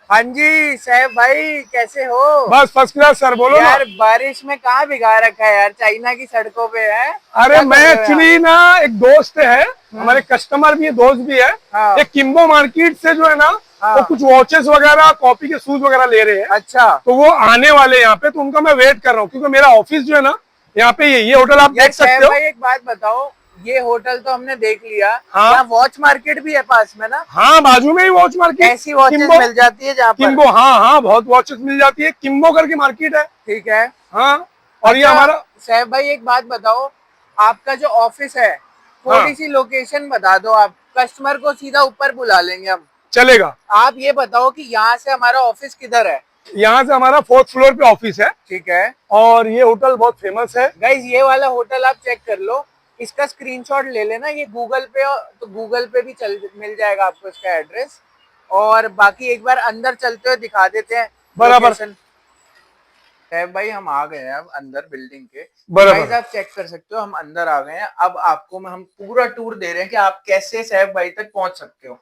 हाँ जी सैफ भाई, कैसे हो? बस फर्स्ट क्लास सर, बोलो ना। यार बारिश में कहाँ भिगा रखा है यार, चाइना की सड़कों पे है। अरे क्या मैं कर रहे हो यहाँ? एक्चुअली ना, एक दोस्त है, हमारे हम्म। कस्टमर भी है, दोस्त भी है। हाँ। एक किम्बो मार्केट से जो है ना, वो हाँ। कुछ वॉचेस वगैरह, कॉपी के शूज वगैरह ले रहे हैं। अच्छा। तो वो आने वाले हैं यहाँ पे, तो उनका मैं वेट कर रहा हूँ, क्योंकि मेरा ऑफिस जो है ना, यहाँ पे ये होटल आप यार देख सैफ सकते हो। भाई एक बात बताओ, ये होटल तो हमने देख लिया। हाँ। यहाँ वॉच मार्केट भी है पास में ना? हाँ, बाजू में ही वॉच मार्केट। ऐसी वॉचेस किम्बो। मिल जाती है जहाँ पर? किम्बो, हाँ हाँ, बहुत वॉचेस मिल जाती है, किम्बो करके मार्केट है। ठीक है। हाँ। और ये अच्छा हमारा। सैफ भाई एक बात बताओ, आपका जो ऑफिस है, थोड़ी हाँ, सी लोकेशन बता दो, आप कस्टमर को सीधा ऊपर बुला लेंगे हम। चलेगा। आप ये बताओ कि यहाँ से हमारा ऑफिस किधर है? यहाँ से हमारा फोर्थ फ्लोर पे ऑफिस है। ठीक है। और ये होटल बहुत फेमस है। गाइज ये वाला होटल आप चेक कर लो, इसका स्क्रीनशॉट ले लेना, ये गूगल पे, तो गूगल पे भी चल मिल जाएगा आपको इसका एड्रेस। और बाकी एक बार अंदर चलते हुए दिखा देते हैं बराबर। लोकेशन। टैब भाई हम आ गए हैं अब अंदर बिल्डिंग के। तो गाइज बराबर। आप चेक कर सकते हो, हम अंदर आ गए हैं। अब आपको हम पूरा टूर दे रहे हैं कि आप कैसे सैफ भाई तक पहुंच सकते हो।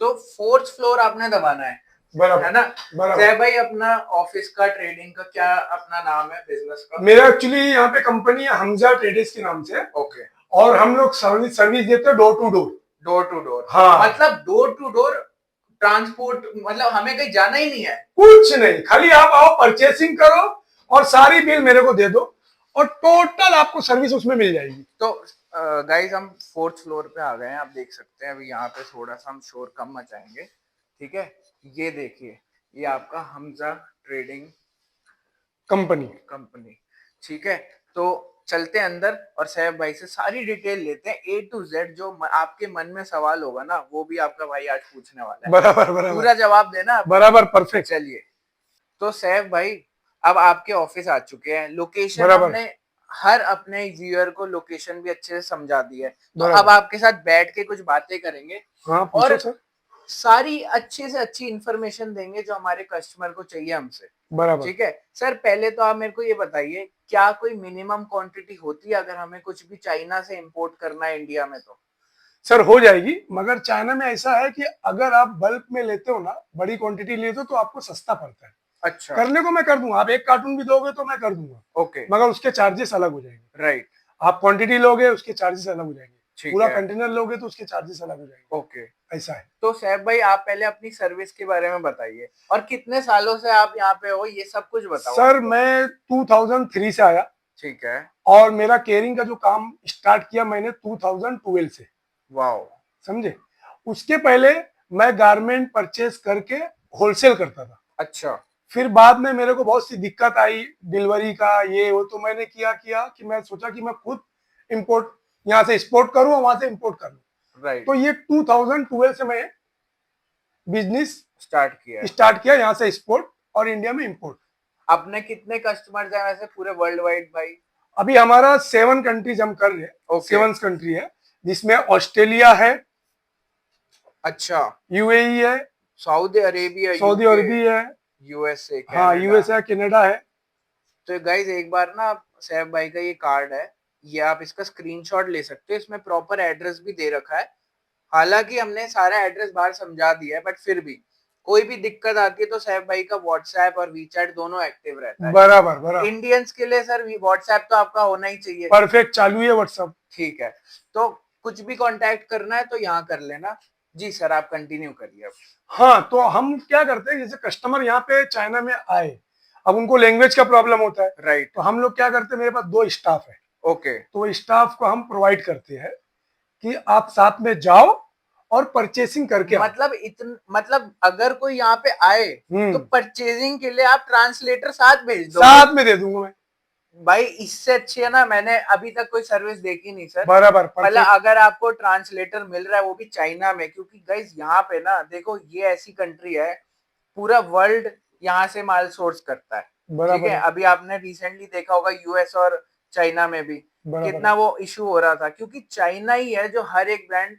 तो फोर्थ फ्लोर आपने दबाना है बराबर। ना? बराबर। सैफ भाई अपना ऑफिस का, ट्रेडिंग का क्या अपना नाम है, बिजनेस का? मेरा एक्चुअली यहाँ पे कंपनी है हमजा ट्रेडर्स के नाम से। ओके। और हम लोग सर्विस सर्विस देते हैं door to door. Door to door? हाँ। मतलब डोर टू डोर ट्रांसपोर्ट, मतलब हमें कहीं जाना ही नहीं है? कुछ नहीं, खाली आप आओ, परचेसिंग करो, और सारी बिल मेरे को दे दो, और टोटल आपको सर्विस उसमें मिल जाएगी। तो गाइस हम फोर्थ फ्लोर पे आ गए हैं, आप देख सकते हैं। अभी यहाँ पे थोड़ा सा हम शोर कम मचाएंगे, ठीक है? ये देखिए, ये आपका हमजा ट्रेडिंग कंपनी। कंपनी, ठीक है। तो चलते हैं अंदर और सैफ भाई से सारी डिटेल लेते हैं, ए टू जेड। जो आपके मन में सवाल होगा ना, वो भी आपका भाई आज पूछने वाला है। बराबर। बराबर। पूरा जवाब देना आपने। बराबर, परफेक्ट। चलिए, तो सैफ भाई अब आपके ऑफिस आ चुके हैं। लोकेशन बराबर। हमने हर अपने व्यूअर को लोकेशन भी अच्छे से समझा दी है। तो अब बराबर। आपके साथ बैठ के कुछ बातें करेंगे हाँ, पूछो और सर। सारी अच्छी से अच्छी इंफॉर्मेशन देंगे जो हमारे कस्टमर को चाहिए हमसे। बराबर। ठीक है सर, पहले तो आप मेरे को ये बताइए, क्या कोई मिनिमम क्वांटिटी होती है अगर हमें कुछ भी चाइना से इंपोर्ट करना है इंडिया में तो? सर हो जाएगी, मगर चाइना में ऐसा है कि अगर आप बल्क में लेते हो ना, बड़ी क्वांटिटी लेते हो, तो आपको सस्ता पड़ता है। अच्छा। करने को मैं कर दूंगा, आप एक कार्टून भी दोगे तो मैं कर दूंगा, ओके। मगर उसके चार्जेस अलग हो जाएंगे। राइट। आप क्वांटिटी लोगे, उसके चार्जेस अलग हो जाएंगे। ठीक पूरा है। कंटेनर लोगे तो उसके चार्जेस अलग हो जाएंगे। ओके। ऐसा है। तो सैफ भाई आप पहले अपनी सर्विस के बारे में बताइए, और कितने सालों से आप यहाँ पे हो, ये सब कुछ बताओ सर हमको। मैं 2003 से आया। ठीक है। और मेरा केयरिंग का जो काम स्टार्ट किया मैंने 2012 से। वाओ। समझे? उसके पहले मैं गारमेंट परचेस करके होलसेल करता था। अच्छा। फिर बाद में मेरे को बहुत सी दिक्कत आई, डिलीवरी का ये वो, तो मैंने किया किया कि मैं सोचा कि मैं खुद इंपोर्ट, यहाँ से एक्सपोर्ट करूँ और वहां से इंपोर्ट करूँ। राइट। तो ये 2012 से मैं बिजनेस स्टार्ट किया है। स्टार्ट किया, यहाँ से एक्सपोर्ट और इंडिया में इंपोर्ट। अपने कितने कस्टमर्स हैं वैसे पूरे वर्ल्ड वाइड भाई? अभी हमारा 7 कंट्रीज हम कर रहे हैं। ओके। 7 कंट्री है, जिसमें ऑस्ट्रेलिया है, अच्छा। यूएई है, सऊदी अरेबिया, सऊदी यूके, अरबी है, यूएसए, हाँ कनाडा। यूएस है, कनाडा है। तो गाइज एक बार ना, आप सैफ भाई का ये कार्ड है, ये आप इसका स्क्रीनशॉट ले सकते हो, इसमें प्रॉपर एड्रेस भी दे रखा है। हालांकि हमने सारा एड्रेस बाहर समझा दिया है, बट फिर भी कोई भी दिक्कत आती है तो सैफ भाई का व्हाट्सएप और वीचैट दोनों एक्टिव रहता है। बराबर। बराबर। इंडियंस के लिए सर व्हाट्सएप तो आपका होना ही चाहिए। परफेक्ट, चालू है व्हाट्सएप। ठीक है। तो कुछ भी कांटेक्ट करना है तो यहाँ कर लेना। जी सर, आप कंटिन्यू करिए अब। हाँ, तो हम क्या करते हैं, जैसे कस्टमर यहाँ पे चाइना में आए, अब उनको लैंग्वेज का प्रॉब्लम होता है। राइट। तो हम लोग क्या करते हैं, मेरे पास 2 स्टाफ है। ओके। तो स्टाफ को हम प्रोवाइड करते हैं कि आप साथ में जाओ और परचेसिंग करके आओ। मतलब अगर कोई यहाँ पे आए तो परचेजिंग के लिए आप ट्रांसलेटर साथ भेज दो? साथ में दे दूंगा मैं। भाई इससे अच्छी है ना, मैंने अभी तक कोई सर्विस देखी नहीं सर। बराबर, मतलब परफेक्ट। अगर आपको ट्रांसलेटर मिल रहा है वो भी चाइना में, क्योंकि गाइस यहाँ पे ना देखो, ये ऐसी कंट्री है, पूरा वर्ल्ड यहाँ से माल सोर्स करता है। ठीक बराबर है, है। अभी आपने रिसेंटली देखा होगा यूएस और चाइना में भी बराबर कितना है। वो इशू हो रहा था, क्योंकि चाइना ही है जो हर एक ब्रांड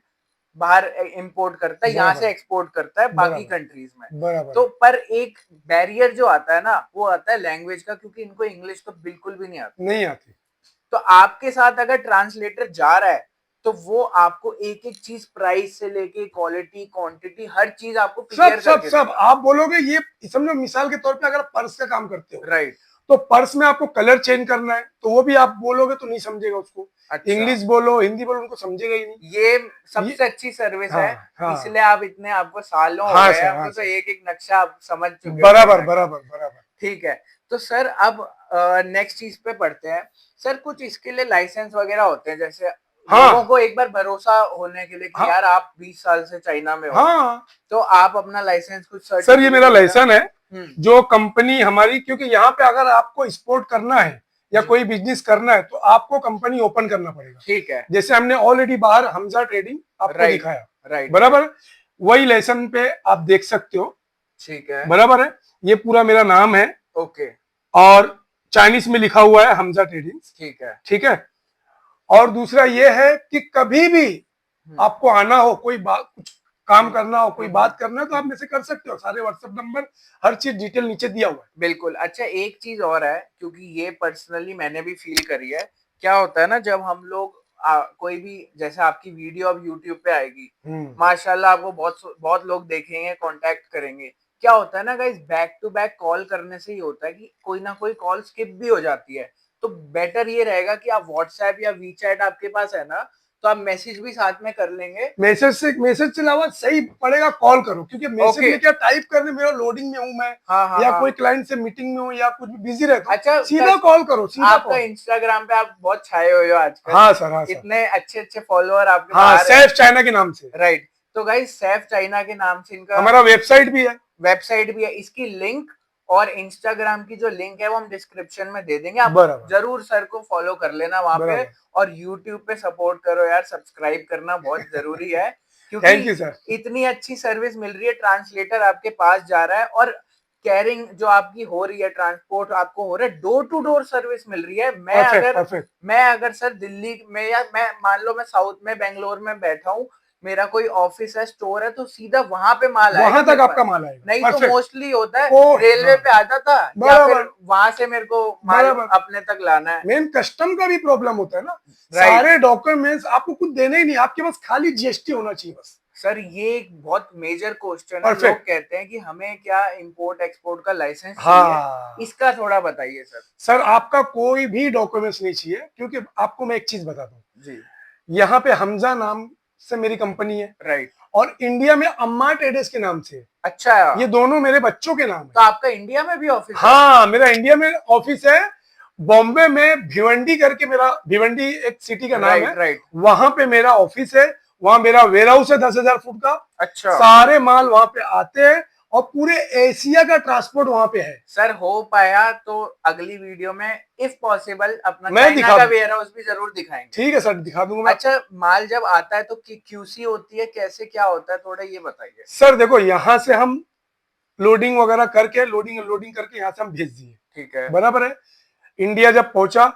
बाहर इंपोर्ट करता है, यहाँ बराबर से है। एक्सपोर्ट करता है बाकी बराबर। कंट्रीज में। बराबर तो है। पर एक बैरियर जो आता है ना, वो आता है लैंग्वेज का, क्योंकि इनको इंग्लिश तो बिल्कुल भी नहीं आती। नहीं आती। तो आपके साथ अगर ट्रांसलेटर जा रहा है तो वो आपको एक एक चीज प्राइस से लेके क्वालिटी क्वांटिटी हर चीज आपको सब क्लियर सब करके सब देगा। आप बोलोगे ये, समझो मिसाल के तौर पे अगर पर्स का काम करते हो, राइट। तो पर्स में आपको कलर चेंज करना है, तो वो भी आप बोलोगे तो नहीं समझेगा उसको। अच्छा, इंग्लिश बोलो हिंदी बोलो, उनको समझेगा ही नहीं। ये ये सबसे अच्छी सर्विस हाँ है, हाँ इसलिए आप इतने, आपको सालों हो हाँ गए हैं, सर, हाँ आपको तो सर, एक एक नक्शा आप समझ चुके हो कहीं बराबर ना कहीं। बराबर बराबर। ठीक है। तो सर अब नेक्स्ट चीज पे पढ़ते हैं। सर कुछ इसके लिए लाइसेंस वगैरह होते हैं, जैसे लोगों हाँ को एक बार भरोसा होने के लिए कि हाँ यार आप 20 साल से चाइना में हो, हाँ तो आप अपना लाइसेंस कुछ सर, ये सर्टिफिकेट मेरा वगैरह। लाइसेंस है, हम्म। जो कंपनी हमारी, क्योंकि यहाँ पे अगर आपको एक्सपोर्ट करना है या जी। कोई बिजनेस करना है तो आपको कंपनी ओपन करना पड़ेगा। ठीक है। जैसे हमने ऑलरेडी बाहर हमजा ट्रेडिंग आपको राइट दिखाया, राइट राइट। बराबर, वही लाइसेंस पे आप देख सकते हो, ठीक है। बराबर है। ये पूरा मेरा नाम है ओके। और चाइनीज में लिखा हुआ है हमजा ट्रेडिंग, ठीक है। ठीक है। और दूसरा ये है कि कभी भी हम्म आपको आना हो, कोई बात कुछ काम हम्म करना हो, कोई हम्म, बात करना है, तो आप मेरे से कर सकते हो। सारे व्हाट्सएप नंबर, हर चीज डिटेल नीचे दिया हुआ है। बिल्कुल। अच्छा एक चीज और है, क्योंकि ये पर्सनली मैंने भी फील करी है। क्या होता है ना, जब हम लोग कोई भी, जैसे आपकी वीडियो अब यूट्यूब पे आएगी, माशाल्लाह आपको बहुत बहुत लोग देखेंगे, कांटेक्ट करेंगे। क्या होता है ना guys, back to back call करने से ही होता है कि कोई ना कोई कॉल स्किप भी हो जाती है। तो बेटर ये रहेगा कि आप व्हाट्सएप या वीचैट आपके पास है ना, तो आप मैसेज भी साथ में कर लेंगे। मैसेज से अलावा सही पड़ेगा कॉल करो, क्योंकि मैसेज ओके। में क्या टाइप करने, मेरा लोडिंग में हूं मैं, हाँ हाँ या हाँ। कोई क्लाइंट से मीटिंग में हूं, या कुछ बिजी रहता हूं, अच्छा सीधा कॉल करो, सीधा आपका कॉल। इंस्टाग्राम पे आप बहुत छाए हुए हो आजकल, हाँ सर, हाँ सर, इतने अच्छे अच्छे फॉलोअर आपके हाँ, आ रहे हैं। सैफ चाइना के नाम से राइट। तो गाइस सैफ चाइना के नाम से इनका हमारा वेबसाइट भी है। वेबसाइट भी है, इसकी लिंक और इंस्टाग्राम की जो लिंक है वो हम डिस्क्रिप्शन में दे देंगे, आप बराबर जरूर सर को फॉलो कर लेना वहां पे। बराबर। और यूट्यूब पे सपोर्ट करो यार, सब्सक्राइब करना बहुत जरूरी है, क्योंकि थैंक यू सर। इतनी अच्छी सर्विस मिल रही है, ट्रांसलेटर आपके पास जा रहा है, और कैरिंग जो आपकी हो रही है, ट्रांसपोर्ट आपको हो रहा है, डोर टू डोर सर्विस मिल रही है। Perfect perfect. मैं अगर सर दिल्ली में, या मैं मान लो मैं साउथ में बेंगलोर में बैठा हूँ, मेरा कोई ऑफिस है, स्टोर है, तो सीधा वहां पे माल आएगा वहां तक मेरे पास। आपका माल आएगा, नहीं तो परफेक्ट। मोस्टली होता है ओ रेलवे हाँ, पे आता था, या फिर बराबर वहां से मेरे को माल बराबर। अपने तक लाना है। मेन कस्टम का भी प्रॉब्लम होता है ना, राइट। सारे डॉक्यूमेंट्स आपको कुछ देने ही नहीं, आपके पास खाली जीएसटी होना चाहिए बस। सर ये एक बहुत मेजर क्वेश्चन है, लोग परफेक्ट। कहते हैं कि हमें क्या इंपोर्ट एक्सपोर्ट का लाइसेंस चाहिए, हाँ इसका थोड़ा बताइए सर। सर, आपका कोई भी डॉक्यूमेंट्स नहीं चाहिए, क्योंकि आपको मैं एक चीज बता दूं, जी। यहाँ पे हमजा नाम से मेरी कंपनी है, राइट। और इंडिया में अम्मा ट्रेडर्स के नाम से, अच्छा, ये दोनों मेरे बच्चों के नाम तो है। आपका इंडिया में भी ऑफिस है? हाँ, मेरा इंडिया में ऑफिस है, बॉम्बे में भिवंडी करके, मेरा भिवंडी एक सिटी का नाम है, राइट राइट। वहां पे मेरा ऑफिस है। वहां मेरा वेयर हाउस है 10,000 फुट का। अच्छा सारे माल वहां पे आते हैं, और पूरे एशिया का ट्रांसपोर्ट वहां पे है। सर, हो पाया तो अगली वीडियो में इफ पॉसिबल अपना मैं चाइना दिखा का दूं, वेयर हाउस भी जरूर दिखाएंगे। ठीक है सर, दिखा दूंगा मैं। अच्छा, माल जब आता है तो क्यूसी होती है, कैसे क्या होता है, थोड़ा ये बताइए। सर देखो, यहाँ से हम लोडिंग वगैरह करके, लोडिंग लोडिंग करके यहाँ से हम भेज दिए, ठीक है। बराबर है। इंडिया जब पहुंचा,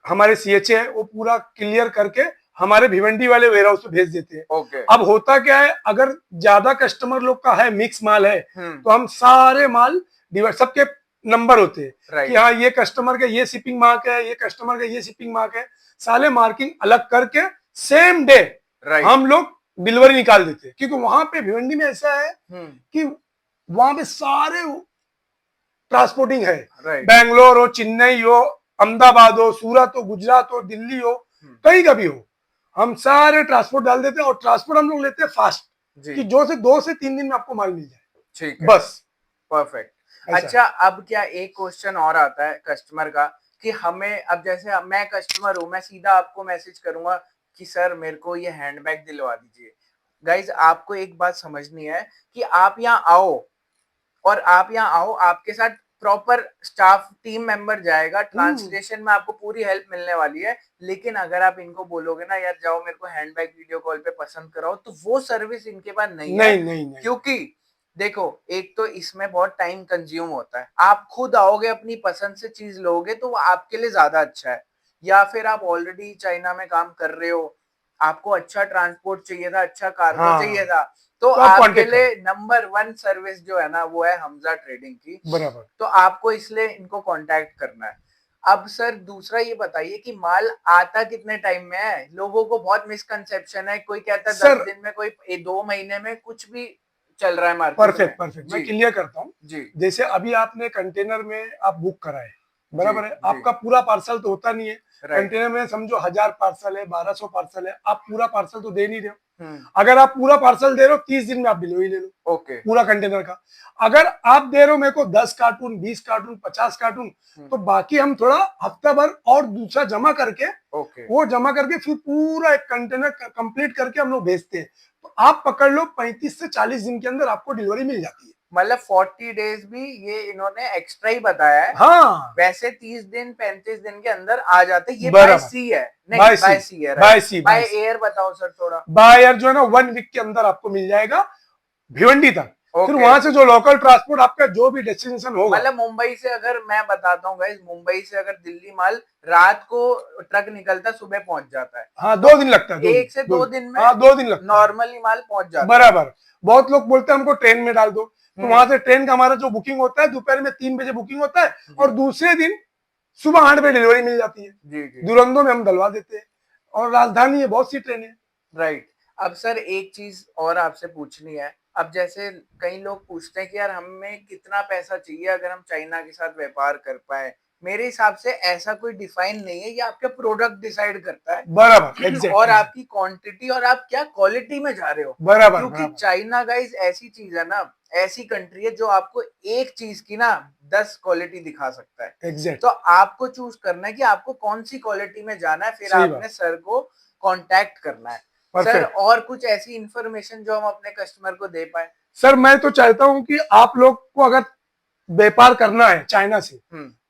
हमारे सीएचए है वो पूरा क्लियर करके हमारे भिवंडी वाले वेयर हाउस में भेज देते हैं। ओके। अब होता क्या है, अगर ज्यादा कस्टमर लोग का है, मिक्स माल है, तो हम सारे माल डिवाइड, सबके नंबर होते हैं कि राइट हाँ, ये कस्टमर का ये शिपिंग मार्क है, ये कस्टमर का ये शिपिंग मार्क है, सारे मार्किंग अलग करके सेम डे राइट। हम लोग डिलीवरी निकाल देते हैं। क्योंकि वहां पे भिवंडी में ऐसा है कि वहां पे सारे ट्रांसपोर्टिंग है, राइट। बैंगलोर हो, चेन्नई हो, अहमदाबाद हो, सूरत हो, गुजरात हो, दिल्ली हो, कहीं का भी हो, हम सारे ट्रांसपोर्ट डाल देते हैं। और ट्रांसपोर्ट हम लोग लेते हैं फास्ट, जी। कि जो से 2 से 3 दिन में आपको माल मिल जाए, ठीक है। बस परफेक्ट। ऐसा। अच्छा, अब क्या एक क्वेश्चन और आता है कस्टमर का, कि हमें, अब जैसे मैं कस्टमर हूं, मैं सीधा आपको मैसेज करूंगा कि सर मेरे को ये हैंडबैग दिलवा दीजिए। गाइज आपको एक बात समझनी है कि आप यहाँ आओ, और आप यहाँ आओ, आपके साथ प्रॉपर स्टाफ टीम मेंबर जाएगा, ट्रांसलेशन में आपको पूरी हेल्प मिलने वाली है। लेकिन अगर आप इनको बोलोगे ना यार जाओ मेरे को हैंडबैग वीडियो कॉल पे पसंद कराओ, तो वो सर्विस इनके पास नहीं है। नहीं नहीं नहीं। क्योंकि देखो, एक तो इसमें बहुत टाइम कंज्यूम होता है, आप खुद आओगे अपनी पसंद से चीज लोगे तो वो आपके लिए ज्यादा अच्छा है। या फिर आप ऑलरेडी चाइना में काम कर रहे हो, आपको अच्छा ट्रांसपोर्ट चाहिए था, अच्छा कार्गो चाहिए हाँ, था, तो तो आप आपके कांटेक्ट लिए करें, नंबर 1 सर्विस जो है ना वो है हमजा ट्रेडिंग की। बराबर। तो आपको इसलिए इनको कांटेक्ट करना है। अब सर दूसरा ये बताइए कि माल आता कितने टाइम में है? लोगों को बहुत मिसकंसेप्शन है, कोई कहता है 10 सर दिन में, कोई 2 महीने में, कुछ भी चल रहा है मार्केट में। परफेक्ट परफेक्ट, मैं जी, क्लियर करता हूँ। जी, जैसे अभी आपने कंटेनर में आप बुक कराए, जी, बराबर है, जी, आपका पूरा पार्सल तो होता नहीं है। राइट। कंटेनर में समझो 1000 पार्सल है, 1200 पार्सल है, आप पूरा पार्सल तो दे नहीं रहे हो। हुँ, अगर आप पूरा पार्सल दे रहे हो, 30 दिन में आप डिलीवरी ले लो ओके। पूरा कंटेनर का। अगर आप दे रहे हो मेरे को 10 कार्टून, 20 कार्टून, 50 कार्टून, हुँ, तो बाकी हम थोड़ा हफ्ता भर और दूसरा जमा करके, ओके। वो जमा करके फिर पूरा एक कंटेनर कंप्लीट करके हम लोग भेजते हैं। तो आप पकड़ लो 35 से 40 दिन के अंदर आपको डिलीवरी मिल जाती है। मतलब 40 डेज़ भी ये इन्होंने एक्स्ट्रा ही बताया है। हाँ, वैसे 30 दिन 35 दिन के अंदर आ जाते हैं। ये बाय बराबर। सी है, नहीं बाय सी, बाय सी है, राइट। बाय सी, बाय बाय सी। एयर बताओ सर थोड़ा। बाय एयर जो है ना 1 वीक के अंदर आपको मिल जाएगा भिवंडी तक। फिर ओके। वहां से जो लोकल ट्रांसपोर्ट आपका जो भी डेस्टिनेशन होगा। मतलब मुंबई से अगर मैं बताता हूँ गाइस, मुंबई से अगर दिल्ली माल रात को ट्रक निकलता है, सुबह पहुंच जाता है। हाँ, तो 2 दिन लगता है, 2 दिन, 1 से 2 2 दिन। दिन में हाँ, 2 दिन लगता है, नॉर्मली माल पहुंच जाता है। बराबर। बहुत लोग बोलते हैं हमको ट्रेन में डाल दो, तो हम्म, वहां से ट्रेन का हमारा जो बुकिंग होता है दोपहर में 3 बजे बुकिंग होता है, जी, और दूसरे दिन सुबह 8 बजे डिलीवरी मिल जाती है। जी, जी, दुरंदो में हम डलवा देते हैं, और राजधानी है, बहुत सी ट्रेनें। राइट। अब सर एक चीज और आपसे पूछनी है। अब जैसे कई लोग पूछते हैं कि यार हमें कितना पैसा चाहिए अगर हम चाइना के साथ व्यापार कर पाए। मेरे हिसाब से ऐसा कोई डिफाइन नहीं है, ये आपका प्रोडक्ट डिसाइड करता बराबर, है एग्जैक्ट और एग्जैक्ट, आपकी क्वांटिटी और आप क्या क्वालिटी में जा रहे हो। बराबर क्योंकि बराबर, चाइना गाइस ऐसी चीज है ना, ऐसी कंट्री है जो आपको एक चीज की ना 10 क्वालिटी दिखा सकता है। एग्जैक्ट, तो आपको चूज करना है कि आपको कौन सी क्वालिटी में जाना है, फिर सही आपने बात, सर को कांटेक्ट करना है। Sir perfect. और कुछ ऐसी इंफॉर्मेशन जो हम अपने कस्टमर को दे पाए। सर मैं तो चाहता हूं कि आप लोग को अगर व्यापार करना है चाइना से,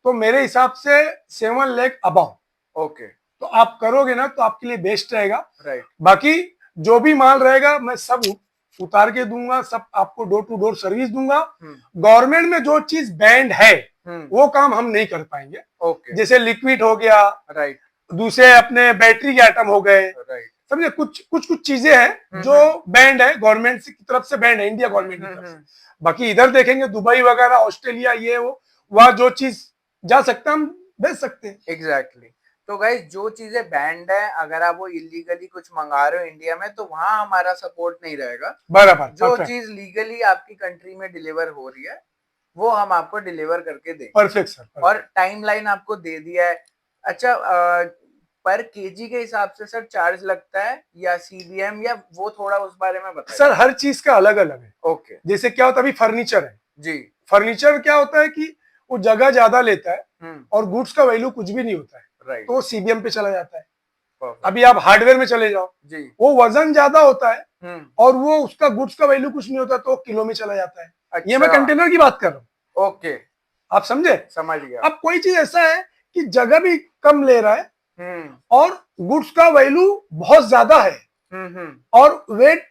तो मेरे हिसाब से 7 लाख अबाउ ओके, तो आप करोगे ना, तो आपके लिए बेस्ट रहेगा। राइट। बाकी जो भी माल रहेगा मैं सब उतार के दूंगा, सब आपको डोर टू डोर सर्विस दूंगा। गवर्नमेंट में जो चीज बैंड है वो काम हम नहीं कर पाएंगे। ओके, जैसे लिक्विड हो गया, राइट, दूसरे अपने बैटरी के आइटम हो गए, राइट। समझे, कुछ कुछ कुछ चीजें हैं जो बैंड है, गवर्नमेंट की तरफ से बैंड है, इंडिया गवर्नमेंट की तरफ से। बाकी इधर देखेंगे दुबई वगैरह, ऑस्ट्रेलिया, ये वो, वहां जो चीज जा सकता है हम बेच सकते हैं। एग्जैक्टली। तो गाइस जो चीजें बैंड है, अगर आप वो इलीगली कुछ मंगा रहे हो इंडिया में, तो वहां हमारा सपोर्ट नहीं रहेगा। बराबर, जो परफेक्ट, चीज लीगली आपकी कंट्री में डिलीवर हो रही है वो हम आपको डिलीवर करके देंगे। परफेक्ट सर, और परफेक्ट। टाइमलाइन आपको दे दिया है। अच्छा, पर केजी के हिसाब से सर चार्ज लगता है या सीबीएम, या वो थोड़ा उस बारे में बताइए। सर हर चीज का अलग अलग है। ओके, जैसे क्या होता है, अभी फर्नीचर है, जी, फर्नीचर क्या होता है कि वो जगह ज्यादा लेता है, हम्म, और गुड्स का वैल्यू कुछ भी नहीं होता है, राइट, तो वो सीबीएम पे चला जाता है। परफेक्ट, अभी आप हार्डवेयर में चले जाओ, जी, वो वजन ज्यादा होता है, हम्म, और वो उसका गुड्स का वैल्यू कुछ नहीं होता, तो किलो में चला जाता है। ये मैं अच्छा, कंटेनर की बात कर रहा हूँ, ओके, आप समझे। समझ गया, अब कोई चीज ऐसा है कि जगह भी कम ले रहा है, हम्म, और गुड्स का वैल्यू बहुत ज्यादा है, हम्म, और वेट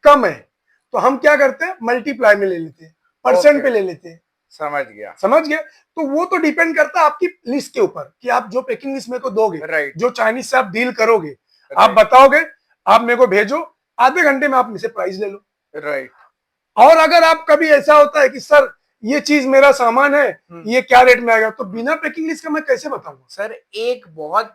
कम है, तो हम क्या करते हैं, मल्टीप्लाई में ले लेते हैं, परसेंट ओके, पे ले लेते हैं। समझ गया, समझ गए। तो वो तो डिपेंड करता है आपकी लिस्ट के ऊपर कि आप जो पैकिंग लिस्ट मेरे को दोगे, राइट, जो चाइनीज से आप डील करोगे, आप राइट, बताओगे, आप मेरे को भेजो, आधे घंटे में आप मुझसे प्राइस ले लो। राइट, और अगर आप कभी ऐसा होता है कि सर ये चीज मेरा सामान है, ये क्या रेट में आएगा, तो बिना पैकिंग लिस्ट का मैं कैसे बताऊंगा। सर एक बहुत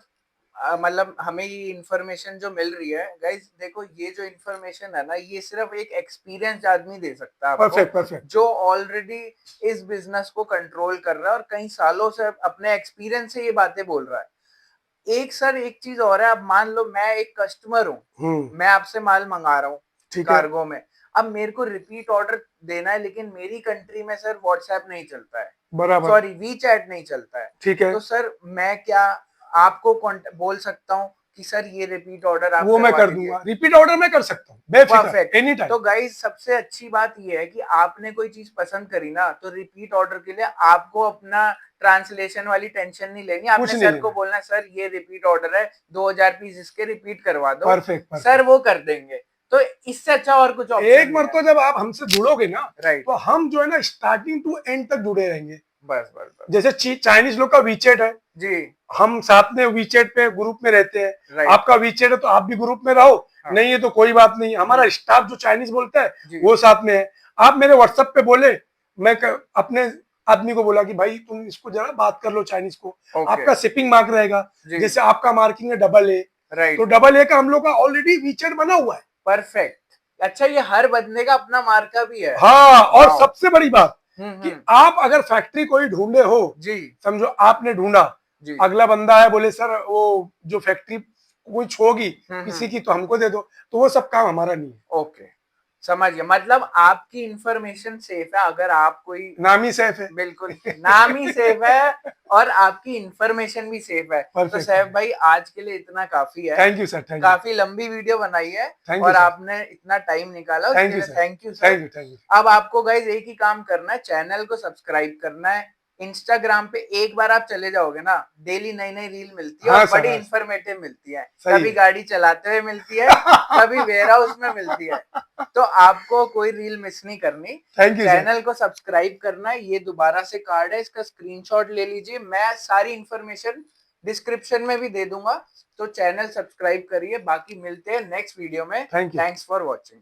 मतलब हमें ये इंफॉर्मेशन जो मिल रही है गाइस, देखो ये जो इंफॉर्मेशन है ना, ये सिर्फ एक एक्सपीरियंस आदमी दे सकता है आपको, परफेक्ट, परफेक्ट, जो ऑलरेडी इस बिजनेस को कंट्रोल कर रहा है और कई सालों से अपने एक्सपीरियंस से ये बातें बोल रहा है। एक सर एक चीज और है, अब मान लो मैं एक कस्टमर हूँ, मैं आपसे माल मंगा रहा हूँ ठीक है, कार्गो में। अब मेरे को रिपीट ऑर्डर देना है, लेकिन मेरी कंट्री में सर व्हाट्सएप नहीं चलता है, बराबर, सॉरी वी चैट नहीं चलता है। ठीक है, तो सर मैं क्या आपको बोल सकता हूँ कि सर ये रिपीट ऑर्डर आप वो मैं करवा कर दीजिए। दूंगा, रिपीट ऑर्डर मैं कर सकता हूँ बेफिक्र, परफेक्ट। Any time. तो गाइस सबसे अच्छी बात ये है कि आपने कोई चीज पसंद करी ना, तो रिपीट ऑर्डर के लिए आपको अपना ट्रांसलेशन वाली टेंशन नहीं लेनी। कुछ आपने नहीं सर को लेना, बोलना है सर ये रिपीट ऑर्डर है, 2000 पीस इसके रिपीट करवा दो, परफेक्ट, सर परफेक्ट। वो कर देंगे। तो इससे अच्छा और कुछ ऑप्शन एक नहीं है। मरतबा जब आप हमसे जुड़ोगे ना, राइट, तो हम जो है ना स्टार्टिंग टू एंड तक जुड़े रहेंगे। बस बस बस, जैसे चाइनीज लोग का वीचेट है, जी, हम साथ में वीचेट पे ग्रुप में रहते हैं। राइट, आपका वीचेट है तो आप भी ग्रुप में रहो, हाँ, नहीं है तो कोई बात नहीं, हमारा स्टाफ जो चाइनीज बोलता है जी, वो साथ में है। आप मेरे व्हाट्सएप पे बोले, मैं अपने आदमी को बोला कि भाई तुम इसको जरा बात कर लो चाइनीज को, ओके आपका शिपिंग मार्क रहेगा, जी जैसे आपका मार्किंग है AA, तो राइट AA का हम लोग का ऑलरेडी वीचेट बना हुआ है। परफेक्ट। अच्छा ये हर बंदे का अपना मार्का भी है। हाँ, और वाओ सबसे बड़ी बात कि आप अगर फैक्ट्री कोई ढूंढे हो, जी समझो आपने ढूंढा, जी अगला बंदा है बोले सर वो जो फैक्ट्री कुछ होगी किसी की तो हमको दे दो, तो वो सब काम हमारा नहीं है। ओके समझ गया, मतलब आपकी इंफॉर्मेशन सेफ है, अगर आप कोई नाम ही सेफ है। बिल्कुल नाम ही सेफ है और आपकी इंफॉर्मेशन भी सेफ है। तो परफेक्ट। सैफ भाई आज के लिए इतना काफी है, thank you sir, thank you, काफी लंबी वीडियो बनाई है थैंक यू और सर, आपने इतना टाइम निकाला थैंक उसके यू लिए sir, thank you sir. Thank you, thank you. अब आपको गाइज एक ही काम करना है, चैनल को सब्सक्राइब करना है, इंस्टाग्राम पे एक बार आप चले जाओगे ना, डेली नई नई रील मिलती है हाँ और सर, बड़ी हाँ इंफॉर्मेटिव मिलती है, सही कभी है। गाड़ी चलाते हुए मिलती है, कभी वेयर हाउस में मिलती है, तो आपको कोई रील मिस नहीं करनी। Thank you sir. चैनल को सब्सक्राइब करना है, ये दोबारा से कार्ड है, इसका स्क्रीनशॉट ले लीजिए, मैं सारी इंफॉर्मेशन डिस्क्रिप्शन में भी दे दूंगा, तो चैनल सब्सक्राइब करिए। बाकी मिलते हैं नेक्स्ट वीडियो में। Thank you. Thanks for watching.